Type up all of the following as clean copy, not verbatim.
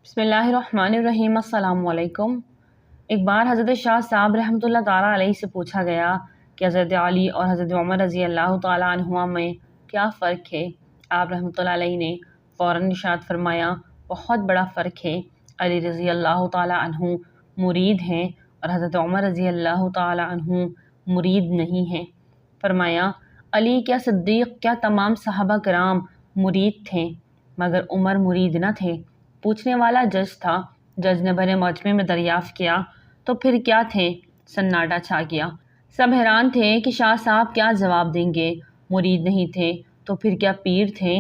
بسم اللہ الرحمن الرحیم۔ السلام علیکم۔ ایک بار حضرت شاہ صاحب رحمۃ اللہ تعالیٰ علیہ سے پوچھا گیا کہ حضرت علی اور حضرت عمر رضی اللہ تعالیٰ عنہما میں کیا فرق ہے؟ آپ رحمۃ اللہ علیہ نے فوراً ارشاد فرمایا، بہت بڑا فرق ہے۔ علی رضی اللہ تعالیٰ عنہ مرید ہیں اور حضرت عمر رضی اللہ تعالیٰ عنہ مرید نہیں ہیں۔ فرمایا، علی کیا صدیق کیا تمام صحابہ کرام مرید تھے مگر عمر مرید نہ تھے؟ پوچھنے والا جج تھا۔ جج نے بھرے مجمع میں دریافت کیا، تو پھر کیا تھے؟ سناٹا چھا گیا۔ سب حیران تھے کہ شاہ صاحب کیا جواب دیں گے۔ مرید نہیں تھے تو پھر کیا پیر تھے؟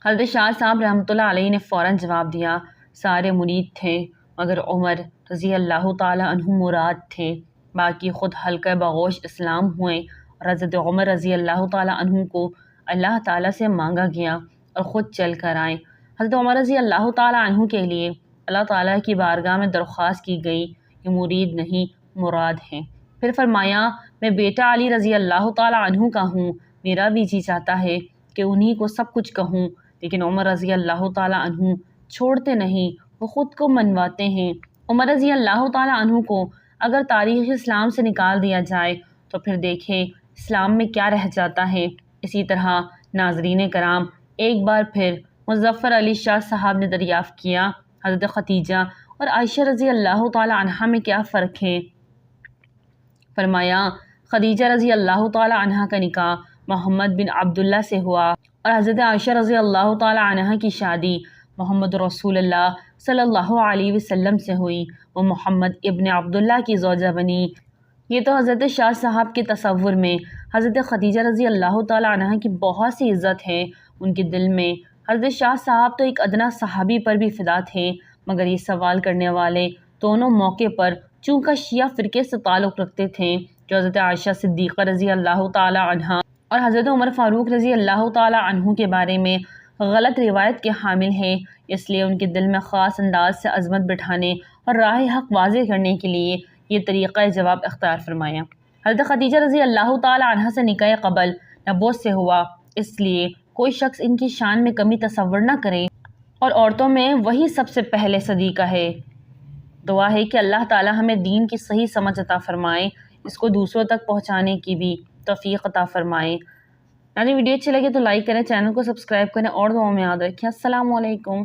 حضرت شاہ صاحب رحمۃ اللہ علیہ نے فوراً جواب دیا، سارے مرید تھے مگر عمر رضی اللہ تعالیٰ عنہ مراد تھے۔ باقی خود حلقہ بغوش اسلام ہوئے اور حضرت عمر رضی اللہ تعالیٰ عنہ کو اللہ تعالیٰ سے مانگا گیا اور خود چل کر آئے۔ حضرت عمر رضی اللہ تعالیٰ عنہ کے لیے اللہ تعالیٰ کی بارگاہ میں درخواست کی گئی، یہ مرید نہیں مراد ہیں۔ پھر فرمایا، میں بیٹا علی رضی اللہ تعالیٰ عنہ کا ہوں، میرا بھی جی چاہتا ہے کہ انہی کو سب کچھ کہوں، لیکن عمر رضی اللہ تعالیٰ عنہ چھوڑتے نہیں، وہ خود کو منواتے ہیں۔ عمر رضی اللہ تعالیٰ عنہ کو اگر تاریخ اسلام سے نکال دیا جائے تو پھر دیکھیں اسلام میں کیا رہ جاتا ہے۔ اسی طرح ناظرین کرام، ایک بار پھر مظفر علی شاہ صاحب نے دریافت کیا، حضرت خدیجہ اور عائشہ رضی اللہ تعالیٰ عنہا میں کیا فرق ہے؟ فرمایا، خدیجہ رضی اللہ تعالیٰ عنہا کا نکاح محمد بن عبداللہ سے ہوا اور حضرت عائشہ رضی اللہ تعالیٰ عنہا کی شادی محمد رسول اللہ صلی اللہ علیہ وسلم سے ہوئی، وہ محمد ابن عبداللہ کی زوجہ بنی۔ یہ تو حضرت شاہ صاحب کے تصور میں حضرت خدیجہ رضی اللہ تعالیٰ عنہا کی بہت سی عزت ہے، ان کے دل میں حضرت شاہ صاحب تو ایک ادنا صحابی پر بھی فدا تھے، مگر یہ سوال کرنے والے دونوں موقع پر چونکہ شیعہ فرقے سے تعلق رکھتے تھے جو حضرت عائشہ صدیقہ رضی اللہ تعالیٰ عنہا اور حضرت عمر فاروق رضی اللہ تعالیٰ عنہ کے بارے میں غلط روایت کے حامل ہیں، اس لیے ان کے دل میں خاص انداز سے عظمت بٹھانے اور راہ حق واضح کرنے کے لیے یہ طریقہ جواب اختیار فرمایا۔ حضرت خدیجہ رضی اللہ تعالیٰ عنہا سے نکاح قبل نبوت سے ہوا، اس لیے کوئی شخص ان کی شان میں کمی تصور نہ کرے، اور عورتوں میں وہی سب سے پہلے صدیقہ ہے۔ دعا ہے کہ اللہ تعالیٰ ہمیں دین کی صحیح سمجھ عطا فرمائے، اس کو دوسروں تک پہنچانے کی بھی توفیق عطا فرمائے۔ ویڈیو اچھی لگے تو لائک کریں، چینل کو سبسکرائب کریں اور دعاؤں میں یاد رکھیں۔ السلام علیکم۔